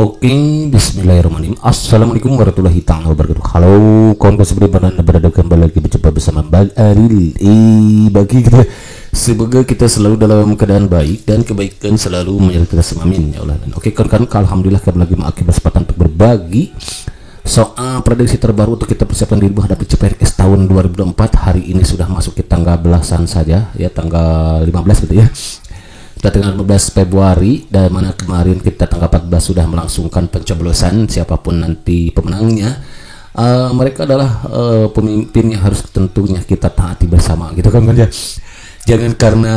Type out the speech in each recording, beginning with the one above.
Oke, bismillahirrahmanirrahim. Assalamualaikum warahmatullahi taala wabarakatuh. Halo, kawan seperti mana berada kembali lagi berjumpa bersama Bang Aril. Bagi kita, semoga kita selalu dalam keadaan baik dan kebaikan selalu menyertai kita semua, amin ya Allah. Oke, kawan-kawan, alhamdulillah kembali lagi mengakhiri kesempatan untuk berbagi soal prediksi terbaru untuk kita persiapkan diri menghadapi CPNS tahun 2024. Hari ini sudah masuk ke tanggal belasan saja, ya tanggal 15 gitu ya. Kita tanggal 15 Februari, dan mana kemarin kita tanggal 14 sudah melangsungkan pencoblosan siapapun nanti pemenangnya. Mereka adalah pemimpin yang harus tentunya kita taati bersama gitu kan ya. Jangan karena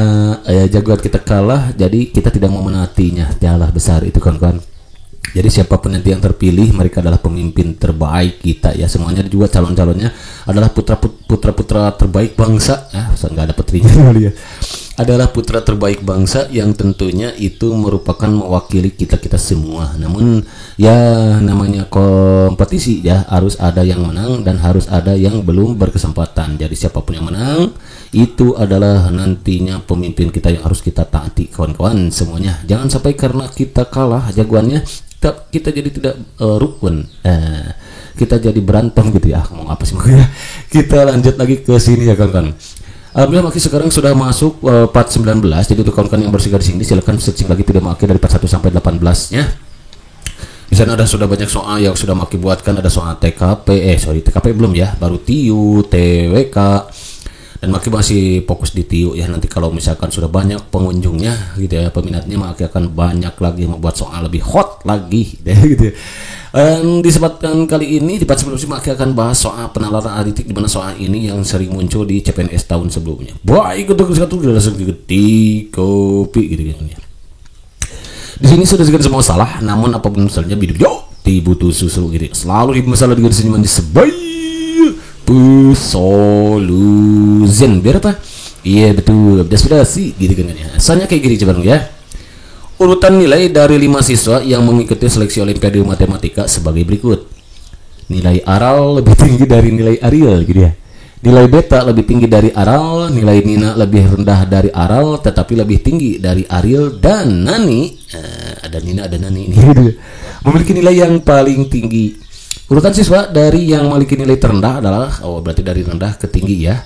jagoan kita kalah jadi kita tidak mau menaatinya, jalah besar itu kan. Jadi siapapun nanti yang terpilih, mereka adalah pemimpin terbaik kita ya. Semuanya juga calon-calonnya adalah putra-putra terbaik bangsa. Nggak ada putrinya kali ya. Adalah putra terbaik bangsa yang tentunya itu merupakan mewakili kita semua. Namun ya namanya kompetisi ya, harus ada yang menang dan harus ada yang belum berkesempatan. Jadi siapapun yang menang itu adalah nantinya pemimpin kita yang harus kita taati, kawan-kawan semuanya. Jangan sampai karena kita kalah jagoannya kita jadi tidak rukun. Kita jadi berantem gitu ya. Ngomong apa sih makanya? Kita lanjut lagi ke sini ya kawan-kawan. Alhamdulillah Maki sekarang sudah masuk part 19. Jadi untuk kawan-kawan yang bersegera di sini silakan searching lagi video Maki dari part 1 sampai 18-nya. Di sana ada sudah banyak soal yang sudah Maki buatkan, ada soal TKP, TKP belum ya, baru TIU, TWK. Dan Maki masih fokus di TIU ya. Nanti kalau misalkan sudah banyak pengunjungnya gitu ya, peminatnya, Maki akan banyak lagi membuat soal lebih hot lagi gitu ya. Di kesempatan kali ini di part sebelumnya Maki akan bahas soal penalaran analitik, di mana soal ini yang sering muncul di CPNS tahun sebelumnya. Baik, untuk satu langsung ketik kopi gitu ya. Di sini sudah segala semua salah, namun apapun misalnya video dibutuh susu gitu. Selalu masalah dengan senyuman di sebaik solution biar apa? Iya betul, desperasi gitu kan ya. Asalnya kayak gini coba ya. Urutan nilai dari 5 siswa yang mengikuti seleksi Olimpiade Matematika sebagai berikut. Nilai Aral lebih tinggi dari nilai Ariel gitu ya. Nilai Beta lebih tinggi dari Aral, nilai Nina lebih rendah dari Aral tetapi lebih tinggi dari Ariel, dan Nani ada Nina ada Nani ini memiliki nilai yang paling tinggi. Urutan siswa dari yang memiliki nilai terendah adalah, berarti dari rendah ke tinggi ya.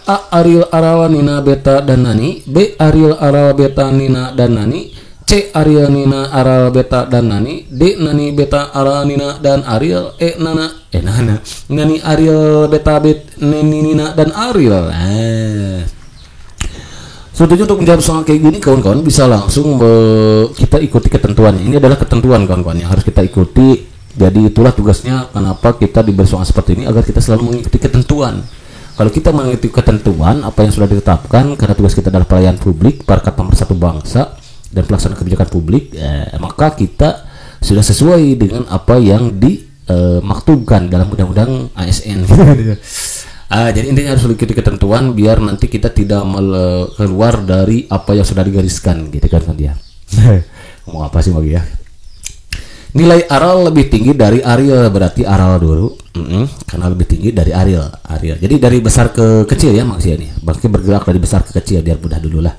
A. Ariel, Aral, Nina, Beta, dan Nani. B. Ariel, Aral, Beta, Nina, dan Nani. C. Ariel, Nina, Aral, Beta, dan Nani. D. Nani, Beta, Aral, Nina, dan Ariel. Nana, Nani, Ariel, Beta, Nini, Nina, dan Ariel. Setuju untuk menjawab soal kayak gini kawan-kawan, bisa langsung kita ikuti ketentuannya. Ini adalah ketentuan kawan-kawan yang harus kita ikuti. Jadi itulah tugasnya kenapa kita diberi soal seperti ini, agar kita selalu mengikuti ketentuan. Kalau kita mengikuti ketentuan apa yang sudah ditetapkan, karena tugas kita adalah pelayan publik, perangkat nomor 1 bangsa dan pelaksana kebijakan publik, maka kita sudah sesuai dengan apa yang dimaktubkan dalam undang-undang ASN. Jadi intinya harus mengikuti ketentuan biar nanti kita tidak keluar dari apa yang sudah digariskan gitu kan dia. Ngomong apa sih lagi ya? Nilai Aral lebih tinggi dari Ariel, berarti Aral dulu, karena lebih tinggi dari Ariel. Jadi dari besar ke kecil ya maksudnya nih. Berarti bergerak dari besar ke kecil biar mudah dulu lah.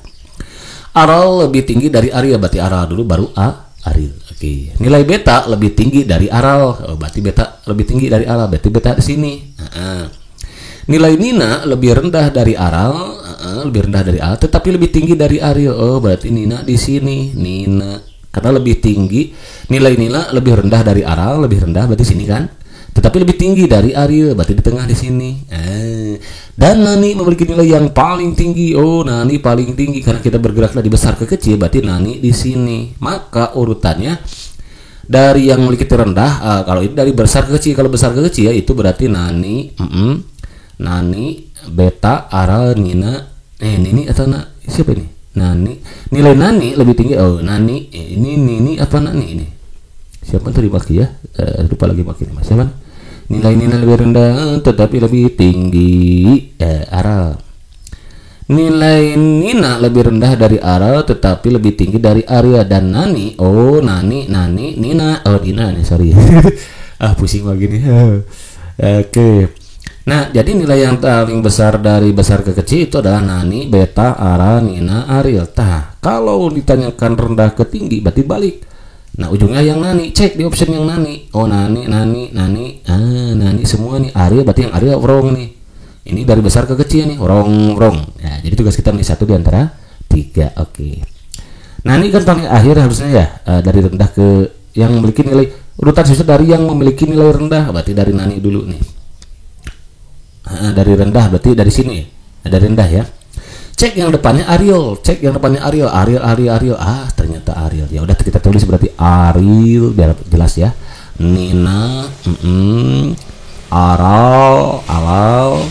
Aral lebih tinggi dari Ariel, berarti Aral dulu baru Ariel. Oke. Nilai Beta lebih tinggi dari Aral, berarti Beta lebih tinggi dari Aral, berarti Beta di sini. Nilai Nina lebih rendah dari Aral, tetapi lebih tinggi dari Ariel. Berarti Nina di sini, Nina. Karena lebih tinggi, nilai Nina lebih rendah dari Aral, lebih rendah berarti sini kan. Tetapi lebih tinggi dari Ariel, berarti di tengah di sini. Dan Nani memiliki nilai yang paling tinggi. Nani paling tinggi karena kita bergerak dari besar ke kecil, berarti Nani di sini. Maka urutannya dari yang memiliki terendah, kalau ini dari besar ke kecil. Kalau besar ke kecil ya itu berarti Nani, Nani, Beta, Aral, Nina. Nini atau siapa ini? Nani, nilai Nani lebih tinggi. Nani, ini Nini apa Nani ini? Siapa tadi Maki ya? Lupa lagi Maki ini. Siapa? Nilai Nina lebih rendah tetapi lebih tinggi Aral. Nilai Nina lebih rendah dari Aral tetapi lebih tinggi dari Arya, dan Nani. Nani, Nina. Nina nih, sorry. Pusing lagi nih. Oke. Nah, jadi nilai yang paling besar dari besar ke kecil itu adalah Nani, Beta, Ara, Nina, Ariel. Kalau ditanyakan rendah ke tinggi berarti balik. Nah ujungnya yang nani, cek di option yang nani. Oh nani, nani semua nih. Ariel berarti yang Ariel wrong nih. Ini dari besar ke kecil nih, wrong. Nah, jadi tugas kita nih 1 di antara 3. Oke. Nani kan paling akhir harusnya ya, dari rendah ke yang memiliki nilai urutan susah dari yang memiliki nilai rendah, berarti dari nani dulu nih. Dari rendah berarti dari sini, dari rendah ya. Cek yang depannya Ariel, Ariel. Ternyata Ariel. Ya udah kita tulis berarti Ariel biar jelas ya. Nina, Aral,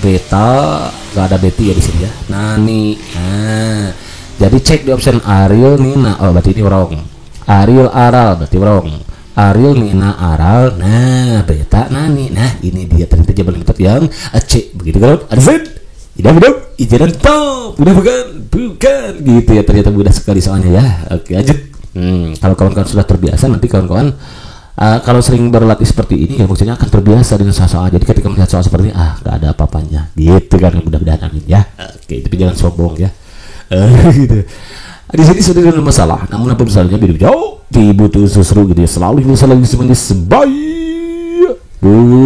Beta, gak ada Betty ya di sini ya. Nani. Jadi cek di option Ariel, Nina. Oh berarti ini wrong. Ariel, Aral berarti wrong. Ariel, Nina, Aral. Nah, Beta, Nani. Nah, ini dia ternyata jawaban kita yang C. Begitu kan? Ada Fred? Tidak, ijaran top. Udah bukan. Gitu ya, ternyata mudah sekali soalnya ya. Oke, lanjut. Kalau kawan-kawan sudah terbiasa, nanti kawan-kawan kalau sering berlatih seperti ini ya maksudnya akan terbiasa dengan soal-soal. Jadi ketika melihat soal seperti ini, gak ada apa-apanya. Gitu kan, mudah-mudahan amin ya. Oke, tapi jangan sombong ya. Gitu. Di sini sudah ada masalah. Namun apa misalnya bidu jauh, dibutuh susru gitu ya. Selalu semuanya sebaik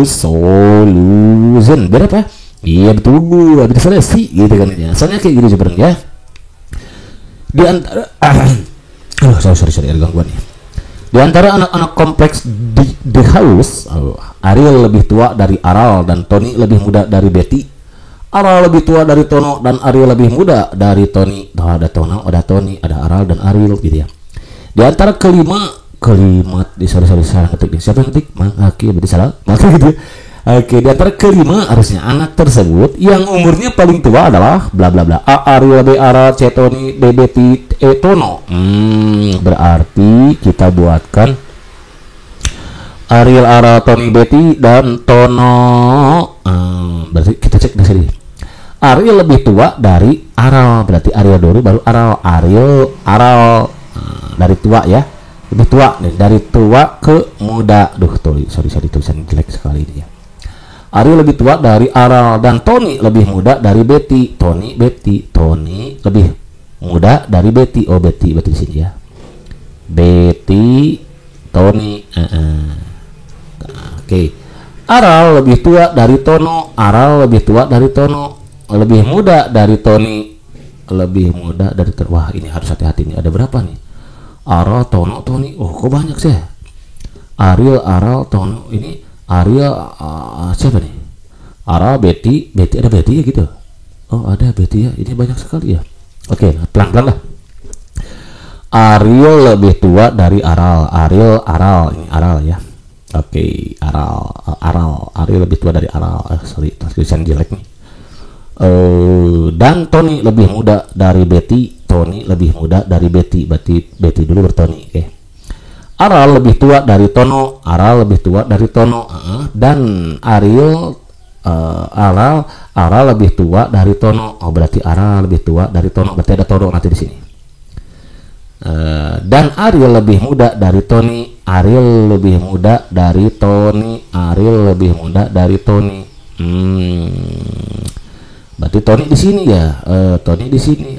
solution. Berapa? Iya betul Bu, habis sih gitu kan ya. Soalnya kayak gini sebenarnya. Di antara sorry ada gangguan ya. Di antara anak-anak kompleks di The House, Ariel lebih tua dari Aral dan Tony lebih muda dari Betty. Aral lebih tua dari Tono dan Ariel lebih muda dari Tony. Ada Tono, ada Tony, ada Aral dan Ariel gitu ya. Di antara kalimat di salah ketik. Siapa yang ketik? Mang Aki berarti salah. Maka gitu ya. Oke, di antara kelima harusnya anak tersebut yang umurnya paling tua adalah bla bla bla. A Ariel, B Aral, C Tony, D Betty, E Tono. Berarti kita buatkan Ariel, Aral, Tony, Betty dan Tono. Berarti kita cek dari sini. Ariel lebih tua dari Aral, berarti Ariel dulu baru Aral. Aral dari tua ya. Lebih tua nih, dari tua ke muda. Sorry tulisan jelek sekali ini ya. Ariel lebih tua dari Aral dan Tony lebih muda dari Betty. Tony lebih muda dari Betty. Oh Betty di sini ya. Betty, Tony. Oke. Aral lebih tua dari Tono. Lebih muda dari Tony. Wah ini harus hati-hati nih. Ada berapa nih? Aral, Tono, Tony. Oh kok banyak sih? Ariel, Aral, Tono. Ini Ariel siapa nih? Aral, Betty ada Betty ya gitu. Oh ada Betty ya. Ini banyak sekali ya. Oke, pelan-pelan lah. Ariel lebih tua dari Aral. Ini Aral ya. Oke, Aral. Ariel lebih tua dari Aral. Sorry, tulisan jelek nih. Dan Tony lebih muda dari Betty. Tony lebih muda dari Betty. Berarti Betty dulu bertony. Oke. Aral lebih tua dari Tono. Dan Ariel Aral lebih tua dari Tono. Oh berarti Aral lebih tua dari Tono. Berarti ada Tono nanti di sini. Dan Ariel lebih muda dari Tony. Berarti Tony di sini ya.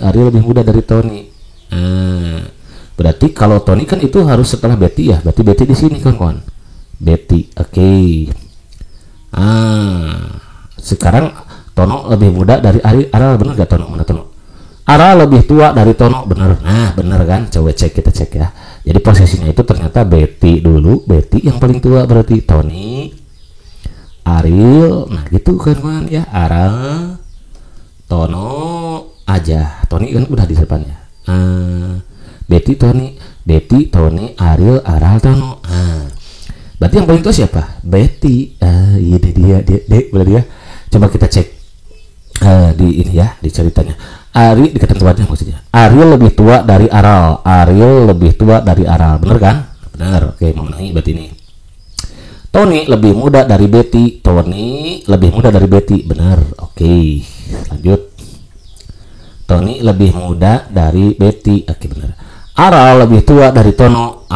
Ariel lebih muda dari Tony. Berarti kalau Tony kan itu harus setelah Betty ya. Berarti Betty di sini kawan. Betty. Oke. Sekarang Tono lebih muda dari Aral. Benar gak Tono? Mana Tono? Aral lebih tua dari Tono. Benar. Nah, benar kan? Coba kita cek ya. Jadi posisinya itu ternyata Betty dulu. Betty yang paling tua berarti Tony, Ariel. Nah, gitu kan ya. Aral, Tono aja. Tony kan udah di depannya. Betty, Tony, Ariel, Aral, Tono. Berarti yang paling tua siapa? Betty. Ini dia berarti ya. Coba kita cek di ini ya, di ceritanya. Di ketentuannya maksudnya. Ariel lebih tua dari Aral. Bener kan? Bener. Oke, memenuhi berarti ini. Tony lebih muda dari Betty. Bener. Oke, lanjut. Tony lebih muda dari Betty. Oke, bener. Aral lebih tua dari Tono.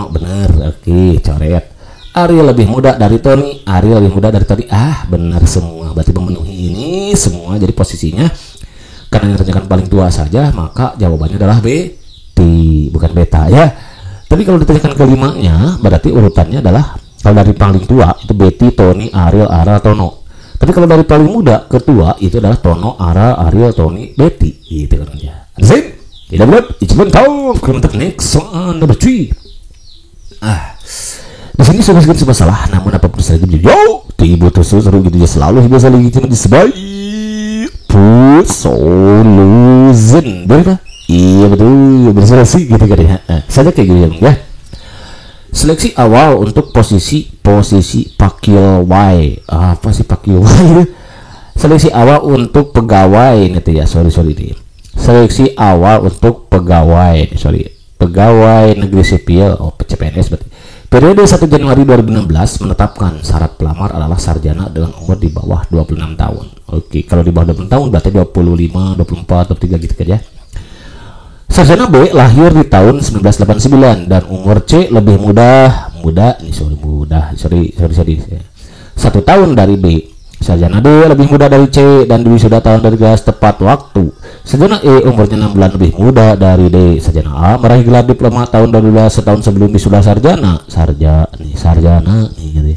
Bener. Oke, coret. Ariel lebih muda dari Tony. Benar semua. Berarti memenuhi ini semua. Jadi posisinya karena yang ditanyakan paling tua saja, maka jawabannya adalah Betty, bukan Beta ya. Tapi kalau ditanyakan kelimanya, berarti urutannya adalah kalau dari paling tua itu Betty, Tony, Ariel, Ara, Tono. Tapi kalau dari paling muda ke tua itu adalah Tono, Ara, Ariel, Tony, Betty. Gitu kan ya. Understand? Tidak benar? It's one time. Kita next one number 3. Di sini sudah segala masalah, namun apapun saja yo, tiba terus seru gitu ya selalu biasa lagi cuma disebut solution, benar? Iya betul, berseleksi gitu kan ya. Saja kayak gitu ya. Seleksi awal untuk posisi pegawai. Apa sih pegawai? Seleksi awal untuk pegawai gitu ya. Sorry ini. Seleksi awal untuk pegawai negeri sipil, CPNS berarti. Periode 1 Januari 2016 menetapkan syarat pelamar adalah sarjana dengan umur di bawah 26 tahun. Oke, kalau di bawah 26 tahun berarti 25, 24, 23 gitu kan ya. Sarjana B lahir di tahun 1989 dan umur C lebih muda. Satu tahun dari B. Sarjana D lebih muda dari C dan wisuda tahun dari kelas tepat waktu. Sarjana E umurnya 6 bulan lebih muda dari D. Sarjana A meraih gelar diploma tahun 2012 setahun sebelum wisuda sarjana gitu.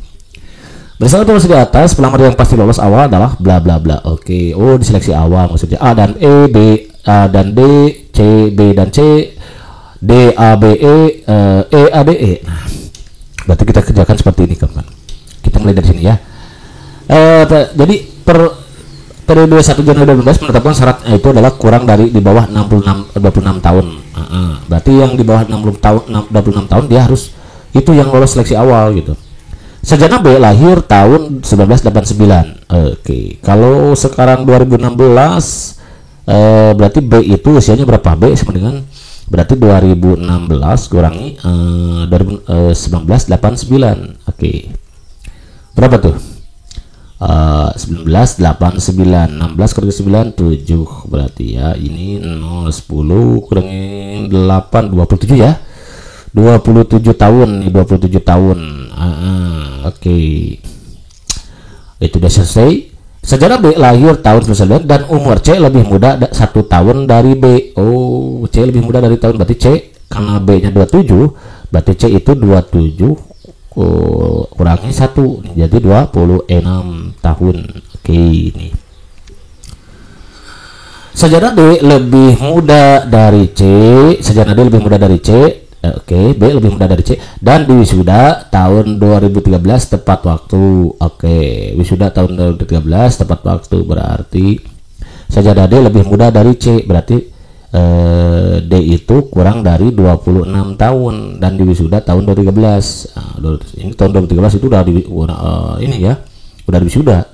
Berdasarkan informasi di atas, pelamar yang pasti lolos awal adalah bla bla bla. Oke, diseleksi awal maksudnya A dan E, B A dan D, C B dan C, D A B E, E A D E. Nah, berarti kita kerjakan seperti ini kawan. Kita mulai dari sini ya. Jadi periode 1 Januari 2012 menetapkan syarat itu adalah kurang dari di bawah 26 tahun. Berarti yang di bawah 26 tahun dia harus itu yang lolos seleksi awal gitu. Sarjana B lahir tahun 1989. Oke, kalau sekarang 2016 berarti B itu usianya berapa? B sama dengan berarti 2016 kurangi 1989. Oke. Berapa tuh? 1989 16 kurang 9 7 berarti ya ini 0 10 kurangi 8 27 ya 27 tahun nih 27 tahun. Oke. Itu udah selesai. Sarjana B lahir tahun 1999 dan umur C lebih muda 1 tahun dari B. C lebih muda dari tahun berarti C karena B nya 27 berarti C itu 27 kurangi 1 jadi 26 tahun. Oke, ini sarjana D lebih muda dari C. Sarjana D lebih muda dari C. Oke, B lebih muda dari C dan diwisuda tahun 2013 tepat waktu. Oke, wisuda tahun 2013 tepat waktu berarti sarjana D lebih muda dari C berarti D itu kurang dari 26 tahun dan diwisuda tahun 2013. Ini tahun 2013 itu udah udah diwisuda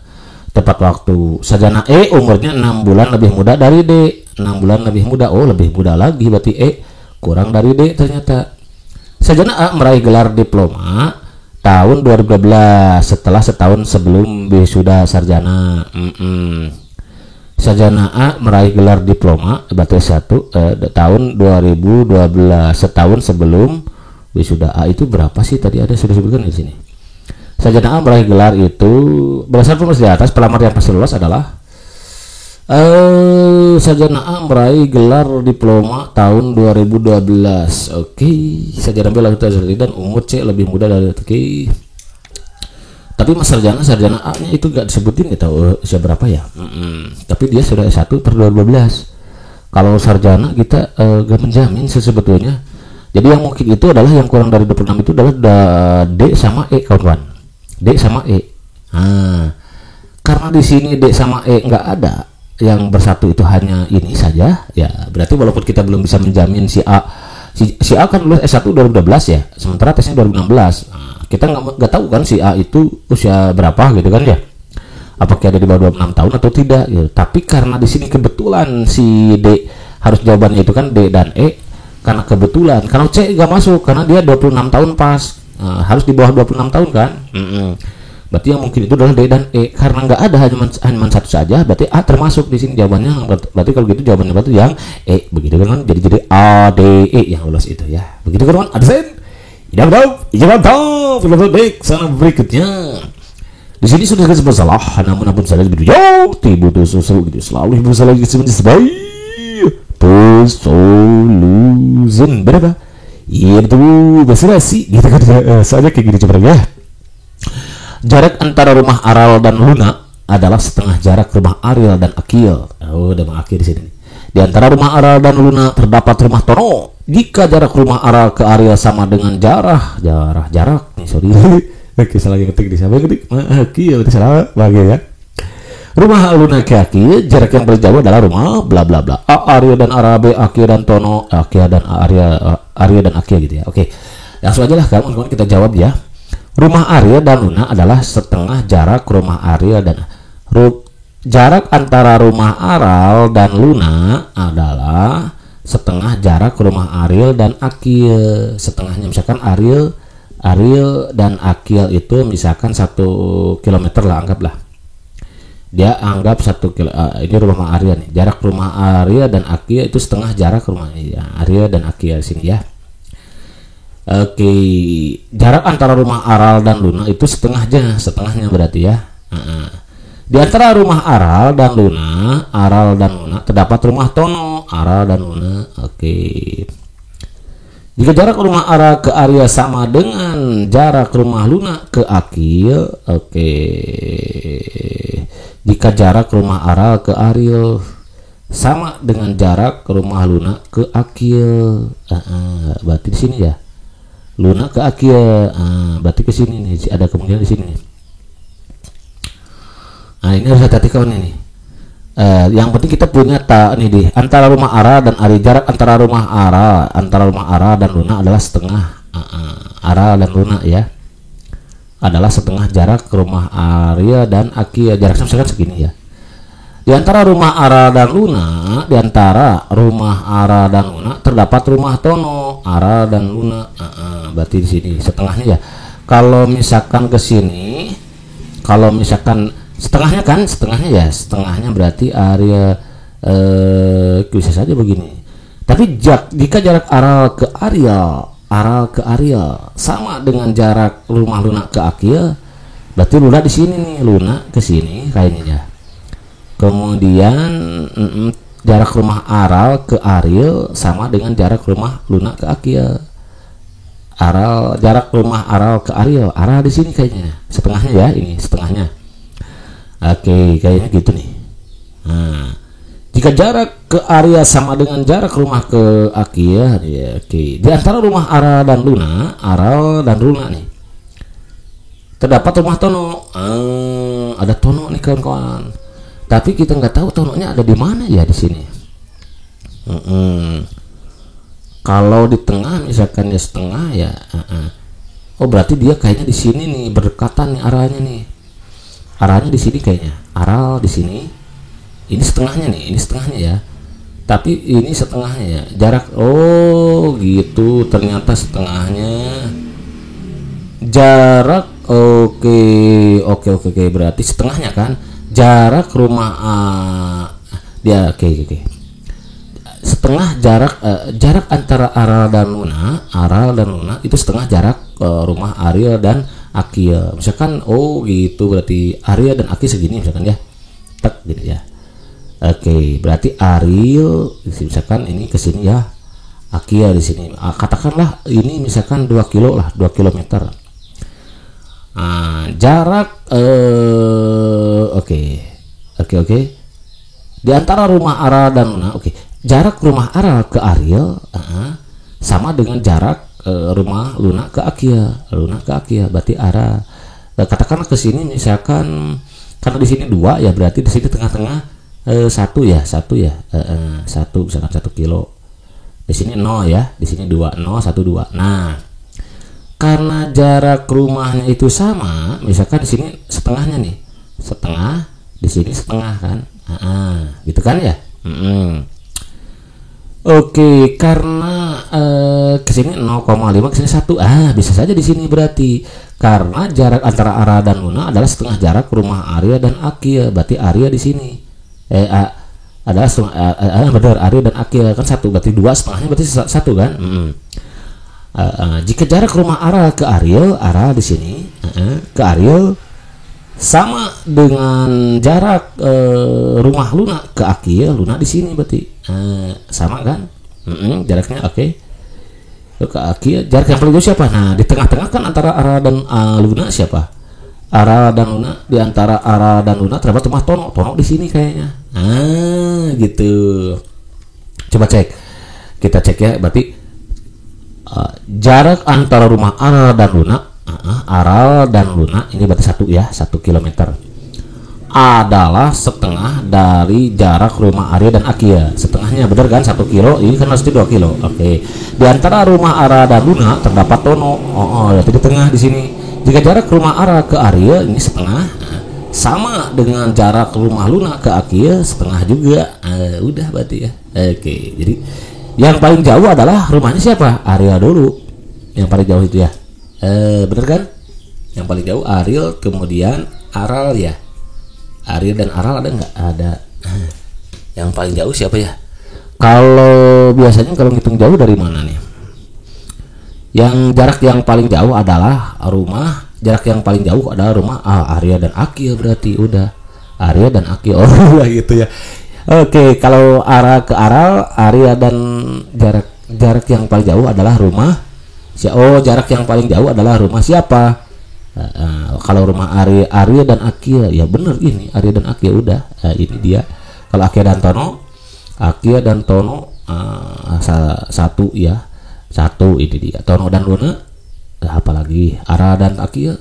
tepat waktu. Sarjana E umurnya 6 bulan lebih muda dari D. 6 bulan lebih muda. Lebih muda lagi berarti E kurang dari D ternyata. Sarjana A meraih gelar diploma tahun 2012 setelah setahun sebelum wisuda sarjana. Sarjana A meraih gelar diploma berarti tahun 2012 setahun sebelum wisuda. A itu berapa sih tadi ada sudah disebutkan di sini. Sarjana A meraih gelar itu berdasarkan informasi di atas pelamar yang pasti lolos adalah sarjana A meraih gelar diploma tahun 2012. Oke. Sarjana B lahir tahun dan umur C lebih muda dari tapi mas sarjana A nya itu gak disebutin, gak tahu usia berapa ya. Tapi dia sudah S1 per 2012. Kalau sarjana kita gak menjamin sebetulnya. Jadi yang mungkin itu adalah yang kurang dari 26 itu adalah D sama E kawan-kawan. D sama E. Karena di sini D sama E nggak ada, yang bersatu itu hanya ini saja ya. Berarti walaupun kita belum bisa menjamin si A kan lulus S1 2012 ya, sementara tesnya 2016. Kita nggak tahu kan si A itu usia berapa gitu kan ya, apakah ada di bawah 26 tahun atau tidak gitu. Tapi karena di sini kebetulan si D harus jawabannya itu kan D dan E, karena kebetulan. Kalau C nggak masuk karena dia 26 tahun pas, harus di bawah 26 tahun kan. Berarti yang mungkin itu adalah D dan E. Karena nggak ada hanya satu saja, berarti A termasuk di sini jawabannya. Berarti kalau gitu jawabannya berarti yang E, begitu kan? Jadi A D E yang lolos itu ya. Begitu kan? Ada sen? Jangan tahu. Baik, sana berikutnya. Di sini sudah disebut salah, namun saja gitu. Yo, tiba tuh seru gitu. Selalu bersalah gitu sebagai solution. Berapa? Iya betul, basa-basi gitu kan. Soalnya kayak gini coba ya. Jarak antara rumah Aral dan Luna adalah setengah jarak rumah Ariel dan Akil. Oh, udah Akil di sini. Di antara rumah Aral dan Luna terdapat rumah Tono. Jika jarak rumah Aral ke Ariel sama dengan jarak nih, sorry. Oke, salah ketik di sana. Ketik Akil, itu salah bagai ya. Rumah Luna ke Akil, jarak yang paling jauh adalah rumah bla bla bla. Ariel dan Arabe, Akil dan Tono, Akil dan Ariel dan Akil gitu ya. Oke. Langsung aja lah kawan-kawan kita jawab ya. Rumah Ariel dan Luna adalah setengah jarak rumah Ariel dan jarak antara rumah Aral dan Luna adalah setengah jarak rumah Ariel dan Akil. Setengahnya misalkan Ariel dan Akil itu misalkan 1 kilometer lah, anggaplah. Dia anggap 1 kilo. Ini rumah Ariel nih. Jarak rumah Ariel dan Akil itu setengah jarak rumah Ariel dan Akil sini ya. Oke, jarak antara rumah Aral dan Luna itu setengahnya berarti ya. Di antara rumah Aral dan Luna terdapat rumah Tono, Aral dan Luna. Oke. Jika jarak rumah Aral ke Ariel sama dengan jarak rumah Luna ke Akil, oke. Jika jarak rumah Aral ke Ariel sama dengan jarak rumah Luna ke Akil, berarti di sini ya. Luna ke Akil, berarti ke sini nih, ada kemungkinan di sini nih. Nah, ini harus hati-hati kawan ini. Yang penting kita punya nih di antara rumah Ara dan Ari, jarak antara rumah Ara dan Luna adalah setengah. Ara dan Luna ya adalah setengah jarak ke rumah Arya dan Akil. Jaraknya misalkan segini ya. Di antara rumah Ara dan Luna, terdapat rumah Tono, Ara dan Luna. Berarti di sini setengahnya ya. Kalau misalkan ke sini, kalau misalkan setengahnya berarti Arya bisa saja begini. Tapi jika jarak Aral ke Ariel sama dengan jarak rumah Luna ke Akil, berarti Luna di sini nih, Luna ke sini kayaknya ya. Kemudian jarak rumah Aral ke Ariel sama dengan jarak rumah Luna ke Akil. Jarak rumah Aral ke Ariel, Aral di sini kayaknya, setengahnya ya, ini setengahnya. Oke, kayaknya gitu nih. Nah, jika jarak ke Ariel sama dengan jarak rumah ke Akil, ya, oke. Di antara rumah Aral dan Luna nih, terdapat rumah Tono. Ada Tono nih kawan-kawan. Tapi kita nggak tahu Tononya ada di mana ya di sini. Kalau di tengah misalkan ya setengah ya. Oh berarti dia kayaknya di sini nih, berdekatan nih arahnya nih. Arahnya di sini kayaknya. Aral di sini. Ini setengahnya ya. Tapi ini setengahnya ya. Jarak gitu ternyata setengahnya. Jarak oke berarti setengahnya kan. Jarak rumah dia oke. Setengah jarak antara Aral dan Luna itu setengah jarak rumah Ariel dan Akil. Misalkan gitu berarti Ariel dan Akil segini misalkan ya. Tek gitu ya. Oke, berarti Ariel misalkan ini ke sini ya. Akil di sini. Katakanlah ini misalkan 2 kilometer. Jarak oke. Di antara rumah Aral dan Luna, jarak rumah Aral ke Ariel sama dengan jarak rumah Luna ke Akil. Berarti Aral. Katakanlah ke sini misalkan karena di sini 2 ya, berarti di sini tengah-tengah 1 misalkan 1 kilo. Di sini 0 ya, di sini 2 2. Nah, karena jarak rumahnya itu sama, misalkan di sini setengahnya nih, di sini setengah kan, gitu kan ya. Oke, karena ke sini 0,5 ke sini 1, bisa saja di sini berarti karena jarak antara Ara dan Luna adalah setengah jarak rumah Arya dan Akil, berarti Arya di sini adalah benar Arya dan Akil kan 1, berarti 2 setengahnya berarti 1 kan. Jika jarak rumah Aral ke Ariel, Aral di sini ke Ariel sama dengan jarak rumah Luna ke Akil, Luna di sini berarti sama kan, jaraknya oke. ke Akia. Jarak yang paling jauh siapa? Nah, di tengah-tengah kan antara Ara dan Luna siapa? Ara dan Luna. Di antara Ara dan Luna terdapat rumah Tono. Tono di sini kayaknya. Gitu. Coba cek. Kita cek ya. Berarti jarak antara rumah Ara dan Luna, Ara dan Luna ini berarti 1 kilometer. Adalah setengah dari jarak rumah Arya dan Akia. Setengahnya benar kan, 1 kilo. Ini kan harus 2 kilo. Oke. Di antara rumah Ara dan Luna terdapat Tono. Berarti di tengah di sini. Jika jarak rumah Ara ke Arya ini setengah, sama dengan jarak rumah Luna ke Akia setengah juga. Udah berarti ya. Oke. Jadi yang paling jauh adalah rumahnya siapa? Arya dulu. Yang paling jauh itu ya. Benar kan? Yang paling jauh Ariel, kemudian Aral ya. Ariel dan Aral ada nggak? Ada. Yang paling jauh siapa ya? Kalau biasanya kalau ngitung jauh dari mana nih? Yang jarak yang paling jauh adalah rumah. Jarak yang paling jauh adalah rumah Arya dan Akia, berarti udah Arya dan Akia. Gitu ya. Oke, kalau Ara ke Aral, Arya dan jarak yang paling jauh adalah rumah. Jarak yang paling jauh adalah rumah siapa? Kalau rumah Arya dan Akia, ya bener ini Arya dan Akia udah. Ini dia. Kalau Akia dan Tono, satu ya, satu ini dia. Tono dan Luna, apalagi Ara dan Akia,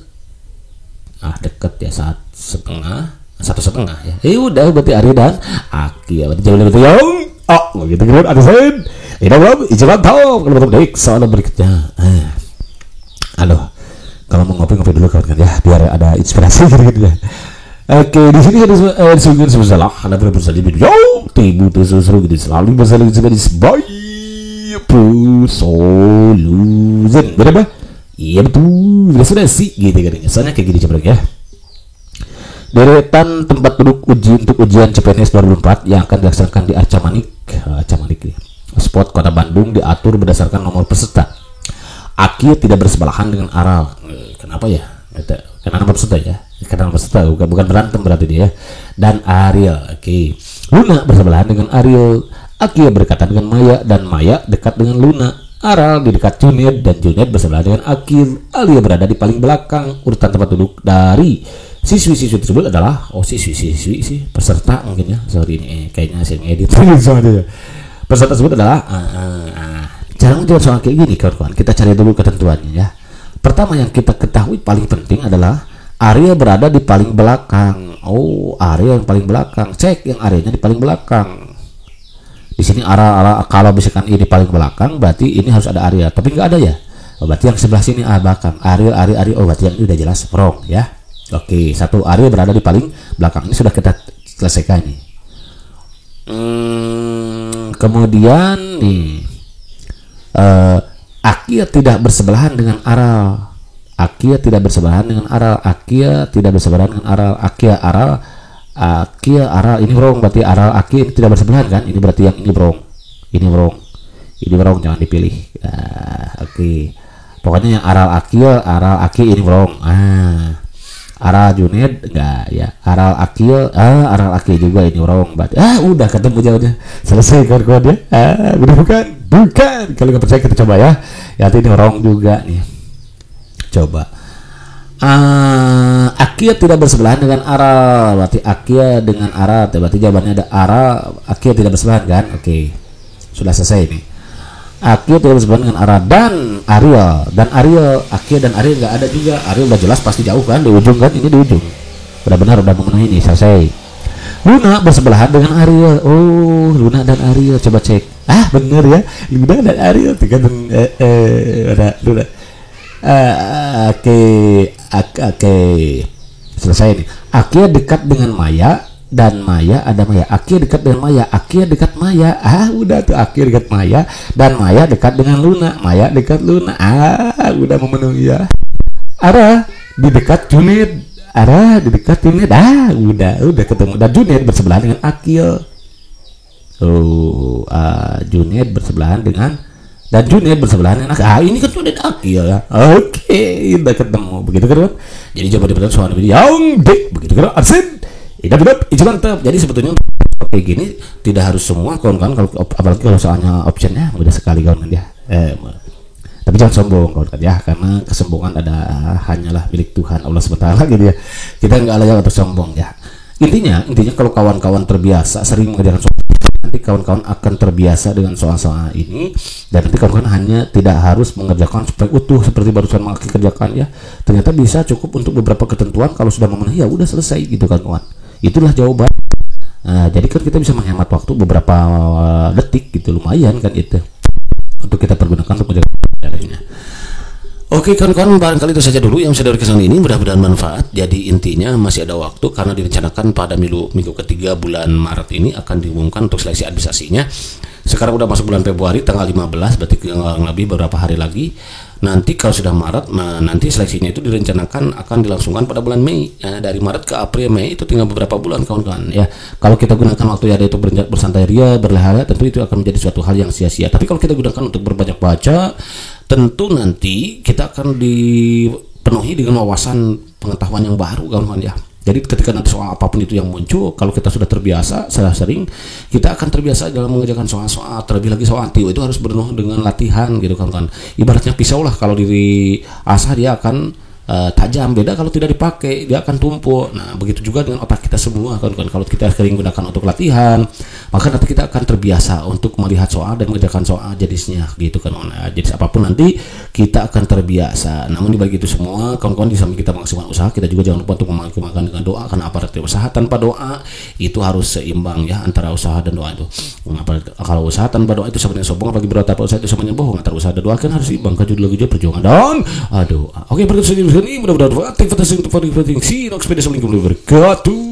deket ya, 1,5 ya. Udah berarti Arya dan Akia. Berarti jauh lebih jauh. Begitu kan? Ada sen. Ini belum. Ijabat tahu. Kalau betul baik. Soal berikutnya. Halo. Kalau mau ngopi dulu kawan-kawan ya, biar ada inspirasi gitu ya. Oke, di sini ada disebutkan sebesalah ada bersalin video tibu tuh seru gitu selalu bersalin sebagai solution. Berapa? Iya betul, sudah sih gitu kan. Soalnya kayak gini coba ya. Deretan tempat duduk uji untuk ujian CPNS 2004 yang akan dilaksanakan di Acamanik ya. Spot Kota Bandung diatur berdasarkan nomor peserta. Akia tidak bersebelahan dengan Aral. Kenapa ya? Karena nomor peserta ya. Karena nomor peserta bukan berantem berarti dia. Dan Ariel. Oke. Luna bersebelahan dengan Ariel. Akia berdekatan dengan Maya dan Maya dekat dengan Luna. Aral di dekat Junaid dan Junaid bersebelahan dengan Akil. Alia berada di paling belakang. Urutan tempat duduk dari siswi-siswi tersebut adalah siswi-siswi sih peserta mungkin ya. Sorry ini kayaknya saya ngedit soalnya. Peserta tersebut adalah cara menjawab soal kayak gini kawan-kawan, kita cari dulu ketentuannya ya. Pertama yang kita ketahui paling penting adalah Arya berada di paling belakang. Arya yang paling belakang. Cek yang Aryanya di paling belakang. Di sini Ara kalau misalkan ini paling belakang berarti ini harus ada Arya, tapi nggak ada ya. Berarti yang sebelah sini belakang. Arya. Berarti yang ini udah jelas wrong ya. Oke, satu Arya berada di paling belakang. Ini sudah kita selesaikan nih. Kemudian nih Akia tidak bersebelahan dengan Aral. Akia Aral ini wrong, berarti Aral Akia ini tidak bersebelahan kan? Ini berarti yang ini wrong. Ini wrong, jangan dipilih. Oke. Pokoknya yang Aral Akia ini wrong. Aral Junaid enggak ya. Aral Akia juga ini wrong. Berarti udah ketemu jawabnya. Selesai kawan-kawan ya. Benar bukan. Kalau nggak percaya kita coba ya. Ya ini wrong juga nih. Coba. Akia tidak bersebelahan dengan Aral. Berarti Akia dengan Aral. Berarti jawabannya ada Aral. Akia tidak bersebelahan kan? Oke. Sudah selesai nih. Akia tidak bersebelahan dengan Aral dan Ariel. Akia dan Ariel nggak ada juga. Ariel udah jelas pasti jauh kan, di ujung kan, ini di ujung. Benar-benar udah memenuhi ini, selesai. Luna bersebelahan dengan Ariel. Luna dan Ariel, coba cek. Bener ya, Luna dan Ariel tergantung Luna. Oke. Selesai nih. Akia dekat dengan Maya dan Maya ada Maya. Akia dekat dengan Maya. Akia dekat Maya. Udah tuh Akia dekat Maya dan Maya dekat dengan Luna. Maya dekat Luna. Udah memenuhi ya. Ara di dekat Junaid. Udah ketemu. Dan Junaid bersebelahan dengan Akil. Junaid bersebelahan dengan ini kan Junaid Akil ya. Oke, udah ketemu. Begitu kan? Jadi coba diperhatikan soal video yang begitu kan? Absen. Itu mantap. Jadi sebetulnya kayak gini tidak harus semua kawan-kawan, kalau apalagi kalau soalnya optionnya mudah sekali kawan ya. Tapi jangan sombong kawan-kawan ya, karena kesombongan hanyalah milik Tuhan Allah SWT gitu ya. Kita nggak layak untuk sombong ya. Intinya kalau kawan-kawan terbiasa sering mengerjakan soal, nanti kawan-kawan akan terbiasa dengan soal-soal ini, dan nanti kawan-kawan hanya tidak harus mengerjakan supaya utuh seperti barusan Maki kerjakan ya. Ternyata bisa cukup untuk beberapa ketentuan, kalau sudah memenuhi ya udah selesai gitu kawan-kawan. Itulah jawaban. Nah, jadi kan kita bisa menghemat waktu beberapa detik gitu, lumayan kan itu untuk kita pergunakan untuk menjaga. Oke kawan-kawan, barangkali itu saja dulu yang saya dari kesan ini, mudah-mudahan manfaat. Jadi intinya masih ada waktu karena direncanakan pada minggu ketiga bulan Maret ini akan diumumkan untuk seleksi administrasinya. Sekarang udah masuk bulan Februari tanggal 15, berarti kurang lebih beberapa hari lagi. Nanti kalau sudah Maret, nanti seleksinya itu direncanakan akan dilangsungkan pada bulan Mei. Dari Maret ke April Mei itu tinggal beberapa bulan kawan-kawan ya. Kalau kita gunakan waktu ada itu bersantai ria, berleha, tentu itu akan menjadi suatu hal yang sia-sia. Tapi kalau kita gunakan untuk berbanyak baca, tentu nanti kita akan dipenuhi dengan wawasan pengetahuan yang baru kawan-kawan ya. Jadi ketika nanti soal apapun itu yang muncul, kalau kita sudah terbiasa, sering kita akan terbiasa dalam mengerjakan soal-soal. Terlebih lagi soal antio itu harus penuh dengan latihan gitu kawan-kawan. Ibaratnya pisau lah, kalau diasah dia akan tajam, beda kalau tidak dipakai dia akan tumpul. Nah begitu juga dengan otak kita semua kawan-kawan. Kalau kita sering gunakan untuk latihan, maka nanti kita akan terbiasa untuk melihat soal dan mengerjakan soal jenisnya gitu kan. Nah, jenis apapun nanti kita akan terbiasa. Namun dibalik itu semua kawan-kawan, di samping kita maksimal usaha, kita juga jangan lupa untuk memaksimalkan dengan doa, karena apalagi usaha tanpa doa itu harus seimbang ya, antara usaha dan doa itu. Kalau usaha tanpa doa itu sebenarnya sombong, apalagi berat tanpa usaha itu sebenarnya bohong. Antara usaha dan doa kan harus seimbang, kan judul lagu perjuangan dan doa. Oke, berikut saja ini mudah-mudahan aktivitas yang terpenting. See you next video. Assalamualaikum warahmatullahi wabarakatuh.